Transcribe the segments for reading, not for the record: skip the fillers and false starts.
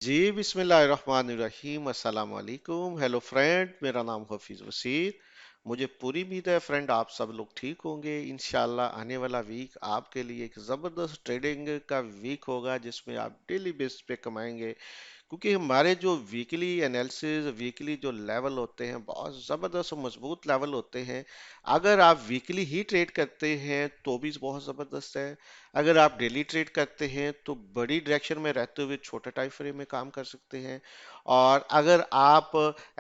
जी बिस्मिल्लाहिर्रहमानिर्रहीम अस्सलाम वालेकुम। हेलो फ्रेंड, मेरा नाम हफीज़ वसीर। मुझे पूरी उम्मीद है फ्रेंड आप सब लोग ठीक होंगे। इंशाल्लाह आने वाला वीक आपके लिए एक ज़बरदस्त ट्रेडिंग का वीक होगा जिसमें आप डेली बेस पे कमाएंगे, क्योंकि हमारे जो वीकली एनालिसिस वीकली जो लेवल होते हैं बहुत ज़बरदस्त और मजबूत लेवल होते हैं। अगर आप वीकली ही ट्रेड करते हैं तो भी बहुत ज़बरदस्त है। अगर आप डेली ट्रेड करते हैं तो बड़ी डायरेक्शन में रहते हुए छोटे टाइम फ्रेम में काम कर सकते हैं। और अगर आप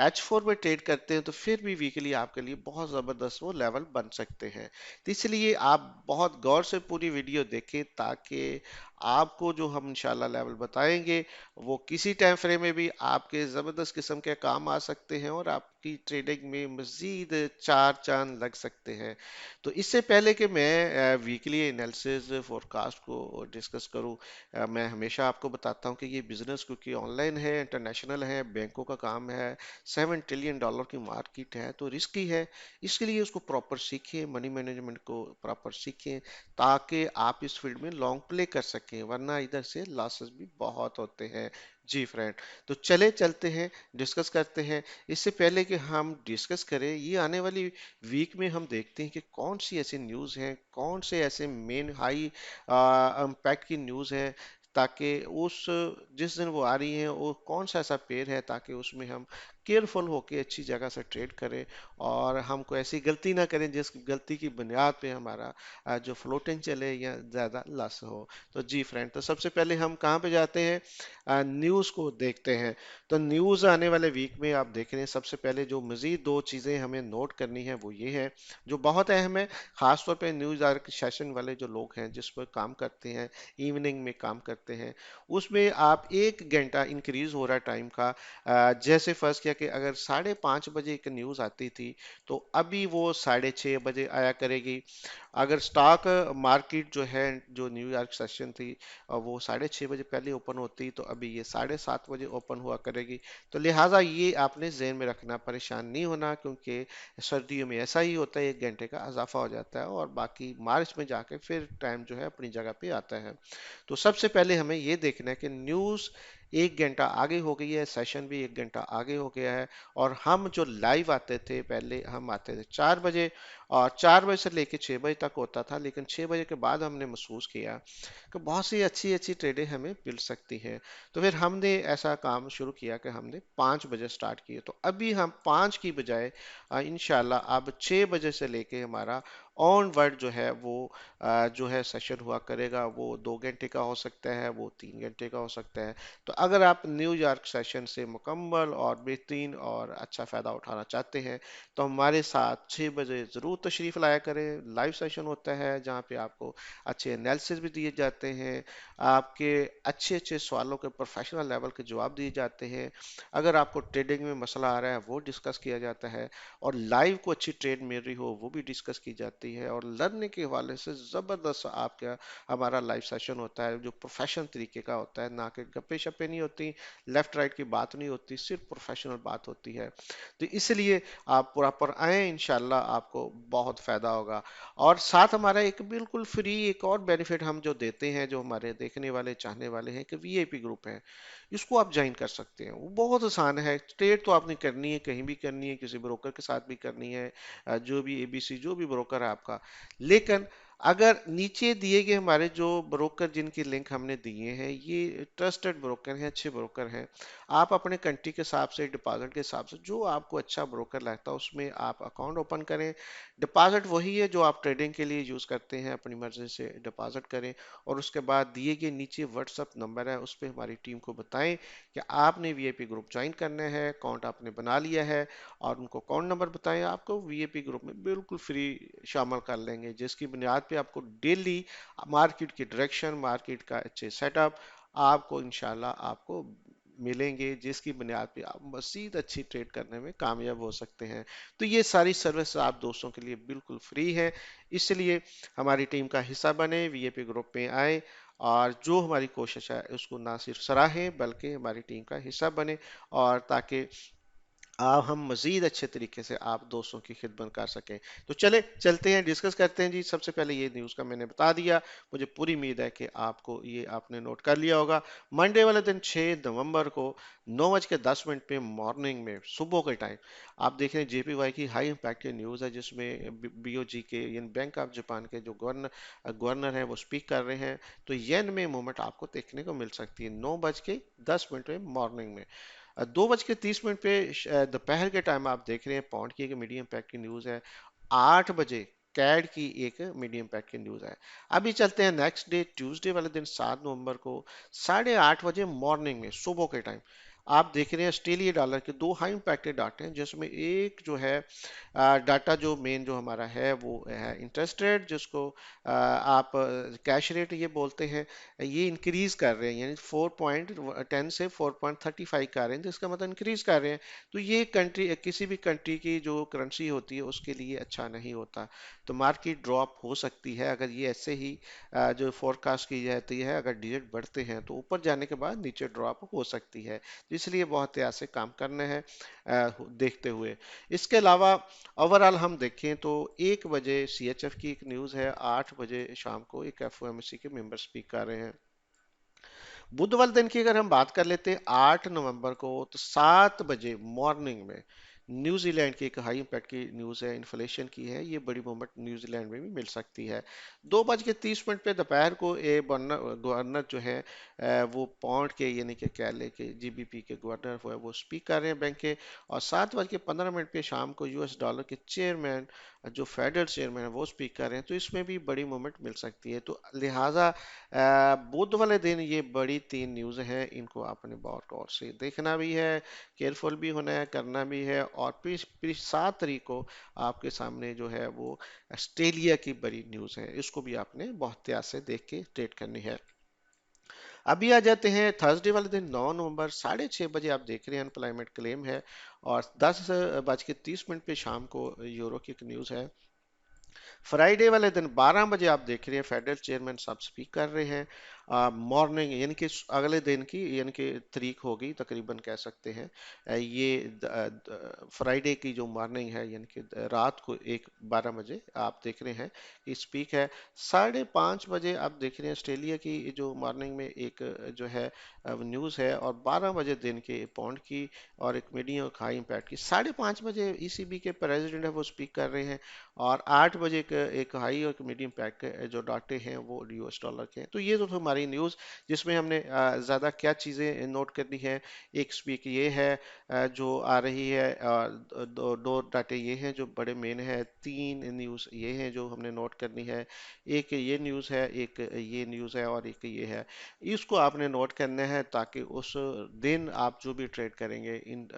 H4 में ट्रेड करते हैं तो फिर भी वीकली आपके लिए बहुत ज़बरदस्त वो लेवल बन सकते हैं। तो इसलिए आप बहुत गौर से पूरी वीडियो देखें ताकि आपको जो हम इंशाल्लाह लेवल बताएंगे वो किसी टाइम फ्रेम में भी आपके ज़बरदस्त किस्म के काम आ सकते हैं और आपकी ट्रेडिंग में मज़ीद चार चांद लग सकते हैं। तो इससे पहले कि मैं वीकली एनालिसिस फोरकास्ट को डिस्कस करूं, मैं हमेशा आपको बताता हूं कि ये बिजनेस क्योंकि ऑनलाइन है, इंटरनेशनल है, बैंकों का काम है, $7 ट्रिलियन की मार्केट है तो रिस्की है। इसके लिए उसको प्रॉपर सीखें, मनी मैनेजमेंट को प्रॉपर सीखें ताकि आप इस फील्ड में लॉन्ग प्ले कर सकें, वरना इधर से लॉसेस भी बहुत होते हैं। जी फ्रेंड, तो चले चलते हैं, डिस्कस करते हैं। इससे पहले कि हम डिस्कस करें, ये आने वाली वीक में हम देखते हैं कि कौन सी ऐसी न्यूज़ हैं, कौन से ऐसे मेन हाई इम्पैक्ट की न्यूज़ है, ताकि उस जिस दिन वो आ रही हैं वो कौन सा ऐसा पेयर है ताकि उसमें हम केयरफुल होकर अच्छी जगह से ट्रेड करें और हमको ऐसी गलती ना करें जिस गलती की बुनियाद पे हमारा जो फ्लोटिंग चले या ज़्यादा लॉस हो। तो जी फ्रेंड, तो सबसे पहले हम कहाँ पे जाते हैं, न्यूज़ को देखते हैं। तो न्यूज़ आने वाले वीक में आप देख रहे हैं, सबसे पहले जो मज़ीद दो चीज़ें हमें नोट करनी है वो ये है जो बहुत अहम है, ख़ासतौर पे न्यूज़ आर्क सेशन वाले जो लोग हैं जिस पर काम करते हैं, इवनिंग में काम करते हैं, उसमें आप 1 घंटा इंक्रीज हो रहा है टाइम का। जैसे फर्स्ट किया कि अगर 5:30 बजे एक न्यूज़ आती थी तो अभी वो 6:30 बजे आया करेगी। अगर स्टॉक मार्केट जो है, जो न्यूयॉर्क सेशन थी वो 6:30 बजे पहले ओपन होती तो अभी ये 7:30 बजे ओपन हुआ करेगी। तो लिहाजा ये आपने जहन में रखना, परेशान नहीं होना, क्योंकि सर्दियों में ऐसा ही होता है, 1 घंटे का इजाफा हो जाता है और बाकी मार्च में जाके फिर टाइम जो है अपनी जगह पे आता है। तो सबसे पहले हमें ये देखना है कि न्यूज़ 1 घंटा आगे हो गई है, सेशन भी 1 घंटा आगे हो गया है। और हम जो लाइव आते थे, पहले हम आते थे 4 बजे, और 4 बजे से लेके 6 बजे तक होता था, लेकिन 6 बजे के बाद हमने महसूस किया कि बहुत सी अच्छी अच्छी ट्रेडें हमें मिल सकती हैं। तो फिर हमने ऐसा काम शुरू किया कि हमने 5 बजे स्टार्ट किए। तो अभी हम 5 की बजाय इंशाल्लाह अब 6 बजे से लेके हमारा ऑन वर्ड जो है वो जो है सेशन हुआ करेगा। वो 2 घंटे का हो सकता है, वो 3 घंटे का हो सकता है। तो अगर आप न्यूयॉर्क सेशन से मुकम्मल और बेहतरीन और अच्छा फ़ायदा उठाना चाहते हैं तो हमारे साथ 6 बजे ज़रूर तशरीफ़ लाया करें। लाइव सेशन होता है जहाँ पे आपको अच्छे एनालिसिस भी दिए जाते हैं, आपके अच्छे अच्छे सवालों के प्रोफेशनल लेवल के जवाब दिए जाते हैं। अगर आपको ट्रेडिंग में मसला आ रहा है वो डिस्कस किया जाता है, और लाइव को अच्छी ट्रेड मिल रही हो वो भी डिस्कस की जाती है। और लर्निंग के हवाले से ज़बरदस्त आपका हमारा लाइव सेशन होता है जो प्रोफेशनल तरीके का होता है, ना कि गप्पे शप्पे नहीं होती, लेफ्ट राइट की बात नहीं होती, सिर्फ प्रोफेशनल बात होती है। तो इसलिए आप प्रॉपर आए, इंशाल्लाह आपको बहुत फ़ायदा होगा। और साथ हमारा एक बिल्कुल फ्री एक और बेनिफिट हम जो देते हैं, जो हमारे देखने वाले चाहने वाले हैं, कि वीआईपी ग्रुप है, इसको आप ज्वाइन कर सकते हैं। वो बहुत आसान है, ट्रेड तो आपने करनी है, कहीं भी करनी है, किसी ब्रोकर के साथ भी करनी है, जो भी एबीसी जो भी ब्रोकर है आपका। लेकिन अगर नीचे दिए गए हमारे जो ब्रोकर जिनकी लिंक हमने दिए हैं, ये ट्रस्टेड ब्रोकर हैं, अच्छे ब्रोकर हैं। आप अपने कंट्री के हिसाब से, डिपॉजिट के हिसाब से जो आपको अच्छा ब्रोकर लगता है उसमें आप अकाउंट ओपन करें। डिपॉजिट वही है जो आप ट्रेडिंग के लिए यूज़ करते हैं, अपनी मर्जी से डिपॉजिट करें। और उसके बाद दिए गए नीचे व्हाट्सअप नंबर है, उस पर हमारी टीम को बताएं कि आपने वीआईपी ग्रुप ज्वाइन करना है, अकाउंट आपने बना लिया है, और उनको अकाउंट नंबर बताएं, आपको वीआईपी ग्रुप में बिल्कुल फ्री शामिल कर लेंगे, जिसकी बुनियाद पे आपको डेली मार्केट की डायरेक्शन, मार्केट का अच्छे सेटअप आपको इंशाल्लाह आपको मिलेंगे, जिसकी बुनियाद पे आप मजीद अच्छी ट्रेड करने में कामयाब हो सकते हैं। तो ये सारी सर्विस आप दोस्तों के लिए बिल्कुल फ्री है, इसलिए हमारी टीम का हिस्सा बने, वीआईपी ग्रुप में आए, और जो हमारी कोशिश है उसको ना सिर्फ सराहें बल्कि हमारी टीम का हिस्सा बने, और ताकि हम मजीद अच्छे तरीके से आप दोस्तों की खिदमत कर सकें। तो चले चलते हैं, डिस्कस करते हैं जी। सबसे पहले ये न्यूज़ का मैंने बता दिया, मुझे पूरी उम्मीद है कि आपको ये आपने नोट कर लिया होगा। मंडे वाले दिन 6 नवंबर को 9:10 पे मॉर्निंग में सुबह के टाइम आप देख रहे हैं जेपीवाई की हाई इम्पैक्ट की न्यूज़ है, जिसमें बीओजी के यानी बैंक ऑफ जापान के जो गवर्नर हैं वो स्पीक कर रहे हैं। तो येन में मूवमेंट आपको देखने को मिल सकती है 9:10 में मॉर्निंग में। 2:30 पे दोपहर के टाइम आप देख रहे हैं पाउंड की एक मीडियम पैक की न्यूज़ है। 8 बजे कैड की एक मीडियम पैक की न्यूज़ है। अभी चलते हैं नेक्स्ट डे ट्यूसडे वाले दिन 7 नवंबर को 8:30 बजे मॉर्निंग में सुबह के टाइम आप देख रहे हैं ऑस्ट्रेलिया डॉलर के दो हाई इम्पैक्टेड डाटे हैं, जिसमें एक जो है डाटा जो मेन जो हमारा है वो है इंटरेस्ट रेट, जिसको आप कैश रेट ये बोलते हैं। ये इंक्रीज कर रहे हैं, यानी 4.10 से 4.35 कर रहे हैं, तो इसका मतलब इंक्रीज कर रहे हैं। तो ये कंट्री किसी भी कंट्री की जो करेंसी होती है उसके लिए अच्छा नहीं होता। तो मार्केट ड्रॉप हो सकती है अगर ये ऐसे ही जो फोरकास्ट की जाती है, अगर डिजिट बढ़ते हैं तो ऊपर जाने के बाद नीचे ड्रॉप हो सकती है। तो इसलिए बहुत एहतियात से काम करने हैं देखते हुए। इसके अलावा ओवरऑल हम देखें तो 1 बजे सीएचएफ की एक न्यूज़ है, 8 बजे शाम को एक एफओएमसी के मेंबर स्पीक कर रहे हैं। बुधवार दिन की अगर हम बात कर लेते हैं 8 नवंबर को, तो 7 बजे मॉर्निंग में न्यूजीलैंड की एक हाई इम्पैक्ट की न्यूज़ है, इन्फ्लेशन की है। ये बड़ी मूवमेंट न्यूजीलैंड में भी मिल सकती है। 2:30 पे दोपहर को गवर्नर जो है वो पौंड के यानी कि कह ले के जीबीपी के गवर्नर वो है वो स्पीक कर रहे हैं बैंक के। और 7:15 पे शाम को यूएस डॉलर के चेयरमैन जो फेडरल चेयरमैन है वो स्पीक कर रहे हैं। तो इसमें भी बड़ी मूवमेंट मिल सकती है। तो लिहाजा बुध वाले दिन ये बड़ी तीन न्यूज़ हैं, इनको आपने बहुत गौर से देखना भी है, केयरफुल भी होना है, करना भी है। और फिर 7 तारीख को आपके सामने जो है वो ऑस्ट्रेलिया की बड़ी न्यूज़ है, इसको भी आपने बहुत ध्यान से देख के ट्रेड करनी है। अभी आ जाते हैं थर्सडे वाले दिन 9 नवंबर 6:30 बजे आप देख रहे हैं अनप्लॉयमेंट क्लेम है। और 10:30 पे शाम को यूरो की एक न्यूज़ है। फ्राइडे वाले दिन 12 बजे आप देख रहे हैं फेडरल चेयरमैन साहब स्पीक कर रहे हैं मॉर्निंग, यानी कि अगले दिन की यानी कि तारीख होगी तकरीबन कह सकते हैं। ये फ्राइडे की जो मॉर्निंग है यानी कि रात को 12 बजे आप देख रहे हैं कि स्पीक है। 5:30 बजे आप देख रहे हैं ऑस्ट्रेलिया की जो मॉर्निंग में एक जो है न्यूज़ है। और 12 बजे दिन के पौंड की और एक मीडियम हाई इम्पैक्ट की। 5:30 बजे ईसीबी के प्रेसिडेंट है वो स्पीक कर रहे हैं। और 8 बजे एक हाई और एक मीडियम पैक के जो डाटे हैं वो यूएस डॉलर के हैं। तो ये तो हमारी न्यूज़ जिसमें हमने ज़्यादा क्या चीज़ें नोट करनी है। एक स्पीक ये है जो आ रही है, दो डाटे ये हैं जो बड़े मेन है। तीन न्यूज़ ये हैं जो हमने नोट करनी है। एक ये न्यूज़ है, एक ये न्यूज़ है और एक ये है। इसको आपने नोट करना है ताकि उस दिन आप जो भी ट्रेड करेंगे इन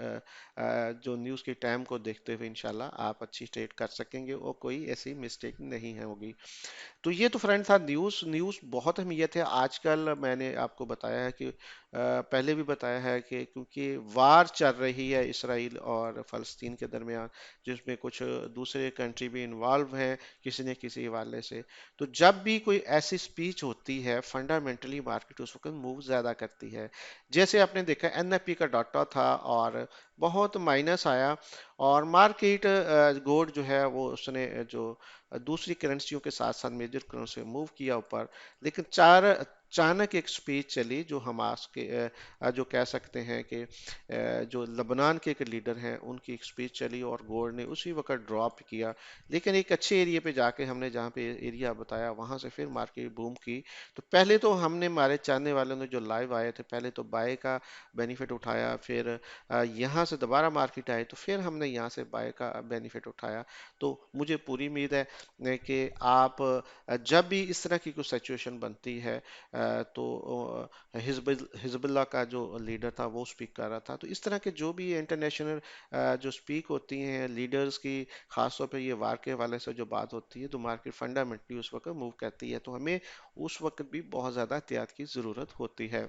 जो न्यूज़ के टाइम को देखते हुए इंशाल्लाह आप अच्छी ट्रेड कर सकेंगे और कोई ऐसी मिस्टेक नहीं है होगी। तो ये तो फ्रेंड था न्यूज़। न्यूज़ बहुत अहमियत है आजकल। मैंने आपको बताया है कि पहले भी बताया है कि क्योंकि वार चल रही है इसराइल और फ़लस्तीन के दरमियान, जिसमें कुछ दूसरे कंट्री भी इन्वॉल्व हैं किसी न किसी हवाले से। तो जब भी कोई ऐसी स्पीच होती है फंडामेंटली मार्केट उस वक्त मूव ज़्यादा करती है। जैसे आपने देखा एनएफपी का डाटा था और बहुत माइनस आया। और मार्केट गोल्ड जो है वो उसने जो दूसरी करेंसियों के साथ साथ मेजर करेंसी से मूव किया ऊपर। लेकिन चार अचानक एक स्पीच चली जो हमास के जो कह सकते हैं कि जो लबनान के एक लीडर हैं उनकी एक स्पीच चली और गोल्ड ने उसी वक्त ड्रॉप किया। लेकिन एक अच्छे एरिया पे जाके हमने जहाँ पे एरिया बताया वहां से फिर मार्केट बूम की। तो पहले तो हमने हमारे चाहने वालों ने जो लाइव आए थे पहले तो बाय का बेनिफिट उठाया। फिर यहाँ से दोबारा मार्केट आई तो फिर हमने यहाँ से बाय का बेनिफिट उठाया। तो मुझे पूरी उम्मीद है कि आप जब भी इस तरह की कोई सिचुएशन बनती है तो हिजबुल्लाह का जो लीडर था वो स्पीक कर रहा था। तो इस तरह के जो भी इंटरनेशनल जो स्पीक होती हैं लीडर्स की, खासतौर पे ये वार के हवाले से जो बात होती है तो मार्केट फंडामेंटली उस वक्त मूव करती है। तो हमें उस वक्त भी बहुत ज़्यादा एहतियात की ज़रूरत होती है।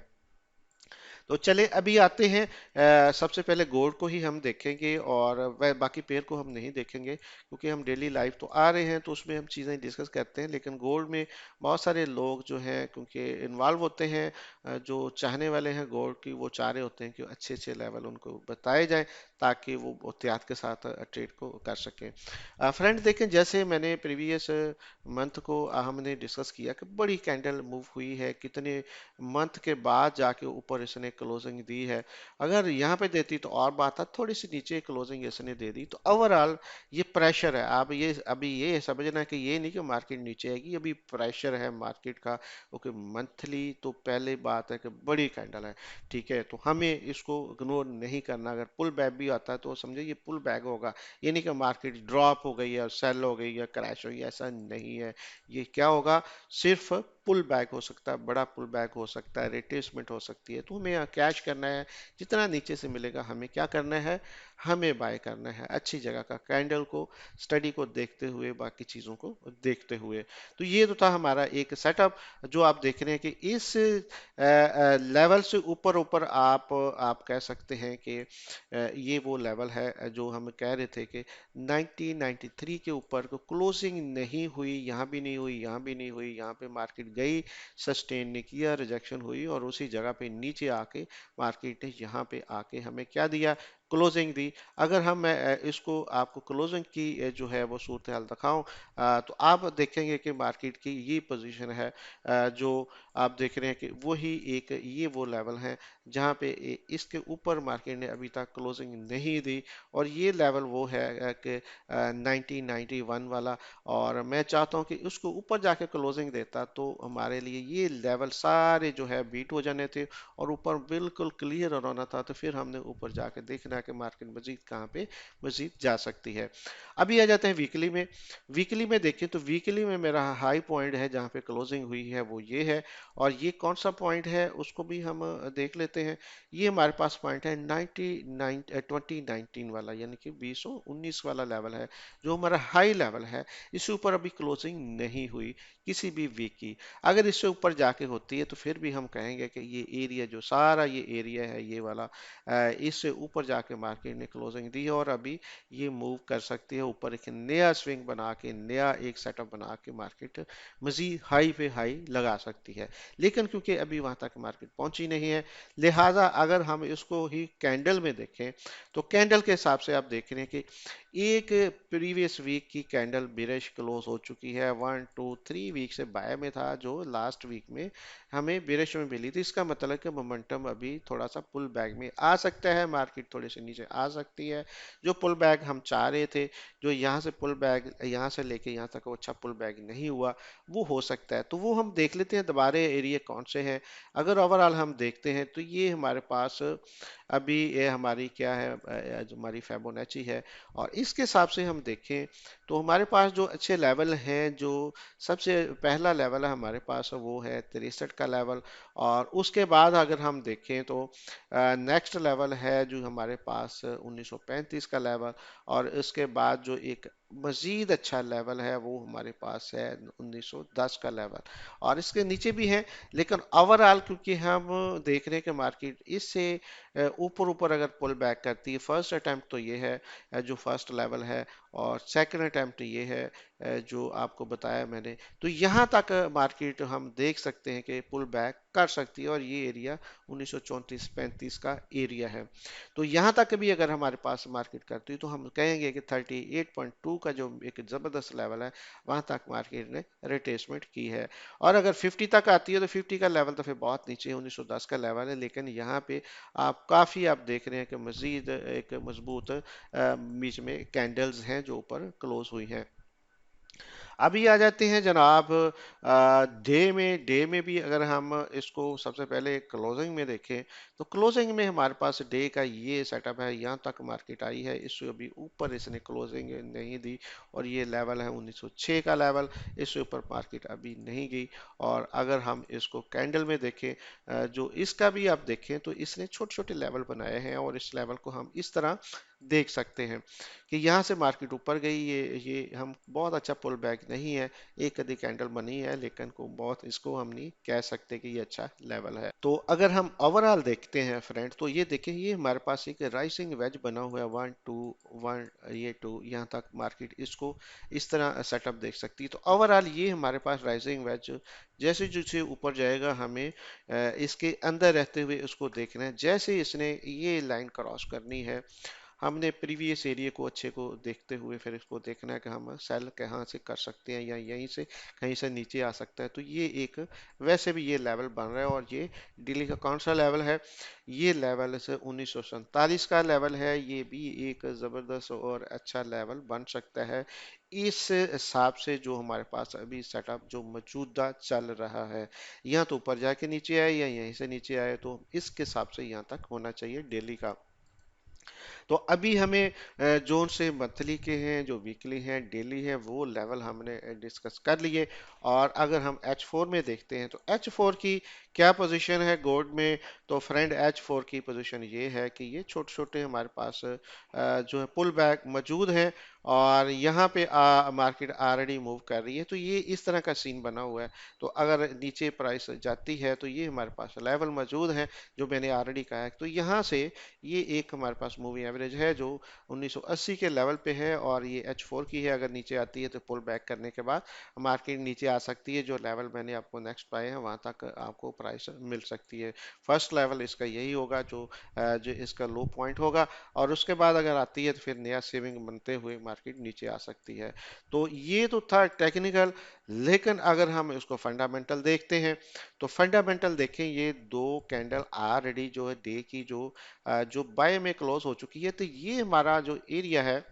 तो चले अभी आते हैं, सबसे पहले गोल्ड को ही हम देखेंगे और वह बाकी पेयर को हम नहीं देखेंगे, क्योंकि हम डेली लाइफ तो आ रहे हैं तो उसमें हम चीज़ें डिस्कस करते हैं। लेकिन गोल्ड में बहुत सारे लोग जो हैं क्योंकि इन्वॉल्व होते हैं, जो चाहने वाले हैं गोल्ड की, वो चाह रहे होते हैं कि अच्छे अच्छे लेवल उनको बताए जाए ताकि वो एहतियात के साथ ट्रेड को कर सकें। फ्रेंड देखें, जैसे मैंने प्रीवियस मंथ को हमने डिस्कस किया कि बड़ी कैंडल मूव हुई है, कितने मंथ के बाद जाके ऊपर इसने क्लोजिंग दी है। अगर यहाँ पे देती तो और बात है, थोड़ी सी नीचे क्लोजिंग इसने दे दी तो ओवरऑल ये प्रेशर है। आप ये अभी ये समझना कि ये नहीं कि मार्केट नीचे आएगी, अभी प्रेशर है मार्केट का, क्योंकि मंथली तो पहले बात है कि बड़ी कैंडल है। ठीक है, तो हमें इसको इग्नोर नहीं करना। अगर पुल बैक भी आता है तो समझे ये पुल बैक होगा, ये नहीं कि मार्केट ड्रॉप हो गई है और सेल हो गई या क्रैश हो गई, ऐसा नहीं है। ये क्या होगा, सिर्फ पुल बैक हो सकता है, बड़ा पुल बैक हो सकता है, रिट्रेसमेंट हो सकती है। तो हमें कैश करना है, जितना नीचे से मिलेगा हमें क्या करना है, हमें बाय करना है अच्छी जगह का, कैंडल को स्टडी को देखते हुए, बाकी चीज़ों को देखते हुए। तो ये तो था हमारा एक सेटअप, जो आप देख रहे हैं कि इस लेवल से ऊपर ऊपर आप कह सकते हैं कि ये वो लेवल है जो हम कह रहे थे कि 1993 के ऊपर को क्लोजिंग नहीं हुई, यहाँ भी नहीं हुई, यहाँ भी नहीं हुई, यहाँ पे मार्केट गई, सस्टेन ने किया, रिजेक्शन हुई और उसी जगह पे नीचे आके मार्केट ने यहाँ पे आके हमें क्या दिया, क्लोजिंग दी। अगर हम इसको आपको क्लोजिंग की जो है वो सूरत हाल दिखाऊं, तो आप देखेंगे कि मार्केट की ये पोजीशन है, जो आप देख रहे हैं कि वही एक ये वो लेवल है जहाँ पे इसके ऊपर मार्केट ने अभी तक क्लोजिंग नहीं दी। और ये लेवल वो है कि 1991 वाला। और मैं चाहता हूँ कि उसको ऊपर जाके क्लोजिंग देता तो हमारे लिए ये लेवल सारे जो है बीट हो जाने थे और ऊपर बिल्कुल क्लियर होना था। तो फिर हमने ऊपर जाके देखना है कि मार्केट मजीद कहाँ पे मजीद जा सकती है। अभी आ जाते हैं वीकली में। वीकली में देखें तो वीकली में मेरा हाई पॉइंट है जहाँ पे क्लोजिंग हुई है वो ये है। और ये कौन सा पॉइंट है उसको भी हम देख लेते हैं। ये हमारे पास पॉइंट है 2019 वाला, यानी कि 2019 वाला लेवल है, जो हमारा हाई लेवल है। इससे ऊपर अभी क्लोजिंग नहीं हुई किसी भी वीक की। अगर इससे ऊपर जाके होती है तो फिर भी हम कहेंगे कि ये एरिया जो सारा ये एरिया है ये वाला, इससे ऊपर जाके मार्केट ने क्लोजिंग दी है और अभी ये मूव कर सकती है ऊपर, एक नया स्विंग बना के, नया एक सेटअप बना के मार्केट मजीद हाई पे हाई लगा सकती है। लेकिन क्योंकि अभी वहां तक मार्केट पहुंची नहीं है, लिहाजा अगर हम इसको ही कैंडल में देखें तो कैंडल के हिसाब से आप देख रहे हैं कि एक प्रीवियस वीक की कैंडल बिरिश क्लोज हो चुकी है। 1 2 3 वीक से बाय में था, जो लास्ट वीक में हमें बिरिश में मिली थी। इसका मतलब कि मोमेंटम अभी थोड़ा सा पुल बैक में आ सकता है, मार्केट थोड़े से नीचे आ सकती है। जो पुल बैक हम चाह रहे थे, जो यहाँ से पुल बैक, यहाँ से लेके यहाँ तक वो अच्छा पुल बैक नहीं हुआ, वो हो सकता है। तो वो हम देख लेते हैं दोबारा एरिया कौन से हैं। अगर ओवरऑल हम देखते हैं तो ये हमारे पास अभी ये हमारी क्या है, जो हमारी फेबोनेची है। और इसके हिसाब से हम देखें तो हमारे पास जो अच्छे लेवल हैं, जो सबसे पहला लेवल है हमारे पास वो है 63 का लेवल। और उसके बाद अगर हम देखें तो नेक्स्ट लेवल है जो हमारे पास 1935 का लेवल। और इसके बाद जो एक मजीद अच्छा लेवल है वो हमारे पास है 1910 का लेवल। और इसके नीचे भी है, लेकिन ओवरऑल क्योंकि हम देख रहे हैं कि मार्केट इससे ऊपर ऊपर अगर पुल बैक करती है, फर्स्ट अटेम्प्ट तो ये है जो फर्स्ट लेवल है, और सेकंड अटेम्प्ट ये है जो आपको बताया मैंने। तो यहाँ तक मार्केट हम देख सकते हैं कि पुल बैक कर सकती है और ये एरिया 1934-35 का एरिया है। तो यहाँ तक भी अगर हमारे पास मार्केट करती है तो हम कहेंगे कि 38.2 का जो एक ज़बरदस्त लेवल है, वहाँ तक मार्केट ने रिट्रेसमेंट की है। और अगर 50 तक आती है तो 50 का लेवल तो फिर बहुत नीचे है, 1910 का लेवल है। लेकिन यहाँ पे आप काफ़ी आप देख रहे हैं कि मजीद एक मजबूत बीच में कैंडल्स हैं जो ऊपर क्लोज हुई हैं। अभी आ जाते हैं जनाब डे में भी अगर हम इसको सबसे पहले क्लोजिंग में देखें तो क्लोजिंग में हमारे पास डे का ये सेटअप है, यहाँ तक मार्केट आई है, इससे अभी ऊपर इसने क्लोजिंग नहीं दी। और ये लेवल है 1906 का लेवल, इससे ऊपर मार्केट अभी नहीं गई। और अगर हम इसको कैंडल में देखें, जो इसका भी आप देखें तो इसने छोटे छोटे लेवल बनाए हैं और इस लेवल को हम इस तरह देख सकते हैं कि यहाँ से मार्केट ऊपर गई, ये हम बहुत अच्छा पुल बैक नहीं है, एक आधी कैंडल बनी है लेकिन को बहुत इसको हम नहीं कह सकते कि ये अच्छा लेवल है। तो अगर हम ओवरऑल देखते हैं फ्रेंड, तो ये देखें, ये हमारे पास एक राइजिंग वेज बना हुआ है, वन टू वन, ये टू, यहाँ तक मार्केट इसको इस तरह सेटअप देख सकती है। तो ओवरऑल ये हमारे पास राइजिंग वेज जैसे जैसे ऊपर जाएगा हमें इसके अंदर रहते हुए उसको देखना है। जैसे इसने ये लाइन क्रॉस करनी है, हमने प्रीवियस एरिया को अच्छे को देखते हुए फिर इसको देखना है कि हम सेल कहाँ से कर सकते हैं या यहीं से कहीं से नीचे आ सकता है। तो ये एक वैसे भी ये लेवल बन रहा है, और ये दिल्ली का कौन सा लेवल है, ये लेवल से 1947 का लेवल है। ये भी एक ज़बरदस्त और अच्छा लेवल बन सकता है इस हिसाब से जो हमारे पास अभी सेटअप जो मौजूदा चल रहा है। यहाँ तो ऊपर जाके नीचे आए या यहीं से नीचे आए, तो इसके हिसाब से यहाँ तक होना चाहिए डेली का। तो अभी हमें जोन से मंथली के हैं, जो वीकली हैं, डेली हैं, वो लेवल हमने डिस्कस कर लिए। और अगर हम H4 में देखते हैं तो H4 की क्या पोजीशन है गोल्ड में, तो फ्रेंड H4 की पोजीशन ये है कि ये छोटे छोटे हमारे पास जो है पुल बैक मौजूद है, और यहाँ पे मार्केट ऑलरेडी मूव कर रही है। तो ये इस तरह का सीन बना हुआ है। तो अगर नीचे प्राइस जाती है तो ये हमारे पास लेवल मौजूद है जो मैंने ऑलरेडी कहा है। तो यहाँ से ये एक हमारे पास मूविंग एवरेज है जो 1980 के लेवल पे है, और ये H4 की है। अगर नीचे आती है तो पुल बैक करने के बाद मार्केट नीचे आ सकती है, जो लेवल मैंने आपको नेक्स्ट पाए हैं वहां तक आपको प्राइस मिल सकती है। फर्स्ट लेवल इसका यही होगा जो इसका लो पॉइंट होगा, और उसके बाद अगर आती है तो फिर नया सेविंग बनते हुए मार्केट नीचे आ सकती है। तो ये तो था टेक्निकल, लेकिन अगर हम इसको फंडामेंटल देखते हैं तो फंडामेंटल देखें, ये दो कैंडल ऑलरेडी जो है डे की जो बाय में क्लोज हो चुकी है। तो ये हमारा जो एरिया है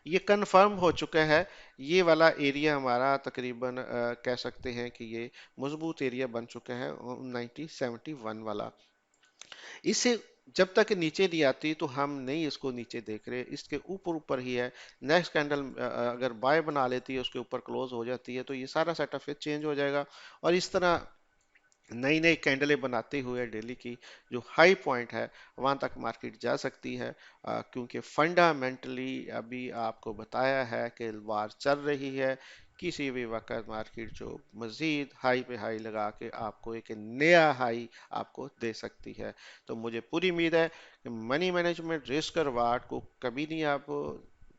ये कंफर्म हो चुका है। ये वाला एरिया हमारा तकरीबन कह सकते हैं कि ये मजबूत एरिया बन चुका है 1971 वाला। इसे जब तक नीचे नहीं आती तो हम नहीं इसको नीचे देख रहे, इसके ऊपर ऊपर ही है। नेक्स्ट कैंडल अगर बाय बना लेती है, उसके ऊपर क्लोज हो जाती है, तो ये सारा सेटअप फिर चेंज हो जाएगा। और इस तरह नई नई कैंडलें बनाते हुए डेली की जो हाई पॉइंट है वहां तक मार्केट जा सकती है। क्योंकि फंडामेंटली अभी आपको बताया है कि वार चल रही है, किसी भी वक्त मार्केट जो मजीद हाई पे हाई लगा के आपको एक नया हाई आपको दे सकती है। तो मुझे पूरी उम्मीद है कि मनी मैनेजमेंट रिस्क और वार्ड को कभी नहीं आप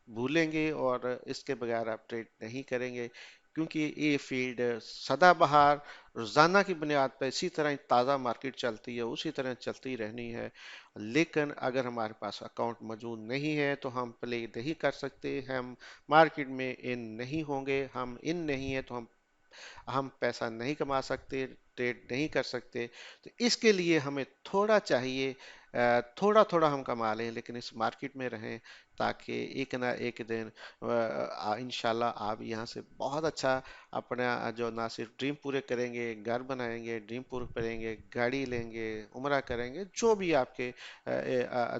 भूलेंगे, और इसके बगैर आप ट्रेड नहीं करेंगे। क्योंकि ये फील्ड सदाबहार रोजाना की बुनियाद पर इसी तरह ताज़ा मार्केट चलती है, उसी तरह चलती रहनी है। लेकिन अगर हमारे पास अकाउंट मौजूद नहीं है तो हम प्ले नहीं कर सकते, हम मार्केट में इन नहीं होंगे। हम इन नहीं है तो हम पैसा नहीं कमा सकते, ट्रेड नहीं कर सकते। तो इसके लिए हमें थोड़ा चाहिए, थोड़ा थोड़ा हम कमा लें लेकिन इस मार्केट में रहें, ताकि एक ना एक दिन इंशाल्लाह आप यहाँ से बहुत अच्छा अपना जो ना सिर्फ ड्रीम पूरे करेंगे, घर बनाएंगे, ड्रीम पूरे करेंगे, गाड़ी लेंगे, उम्रा करेंगे, जो भी आपके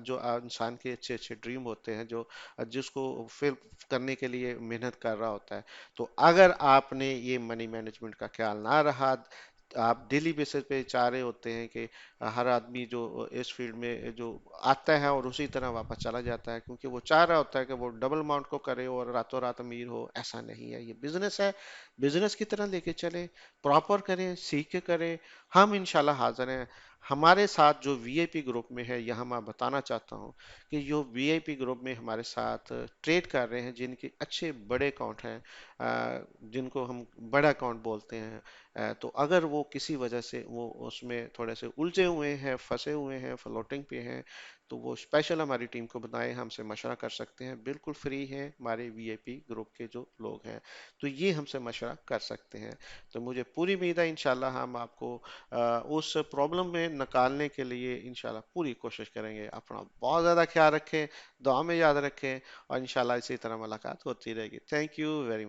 जो इंसान के अच्छे अच्छे ड्रीम होते हैं, जो जिसको फिल करने के लिए मेहनत कर रहा होता है। तो अगर आपने ये मनी मैनेजमेंट का ख्याल ना रहा, आप डेली बेसिस पे चाह रहे होते हैं कि हर आदमी जो इस फील्ड में जो आता है और उसी तरह वापस चला जाता है, क्योंकि वो चाह रहा होता है कि वो डबल अमाउंट को करे और रातों रात अमीर हो। ऐसा नहीं है, ये बिजनेस है, बिजनेस की तरह लेके चलें, प्रॉपर करें, सीख के करें। हम इंशाल्लाह हाजिर हैं। हमारे साथ जो वीआईपी ग्रुप में है, यहाँ मैं बताना चाहता हूँ कि जो वीआईपी ग्रुप में हमारे साथ ट्रेड कर रहे हैं, जिनके अच्छे बड़े अकाउंट हैं, जिनको हम बड़ा अकाउंट बोलते हैं, तो अगर वो किसी वजह से वो उसमें थोड़े से उलझे हुए हैं, फंसे हुए हैं, फ्लोटिंग पे हैं, तो वो स्पेशल हमारी टीम को बताएं, हमसे मशवरा कर सकते हैं, बिल्कुल फ्री है हमारे वीआईपी ग्रुप के जो लोग हैं। तो ये हमसे मशवरा कर सकते हैं। तो मुझे पूरी उम्मीद है इंशाल्लाह हम आपको उस प्रॉब्लम में निकालने के लिए इंशाल्लाह पूरी कोशिश करेंगे। अपना बहुत ज़्यादा ख्याल रखें, दुआ में याद रखें, और इंशाल्लाह इसी तरह मुलाकात होती रहेगी। Thank you very much.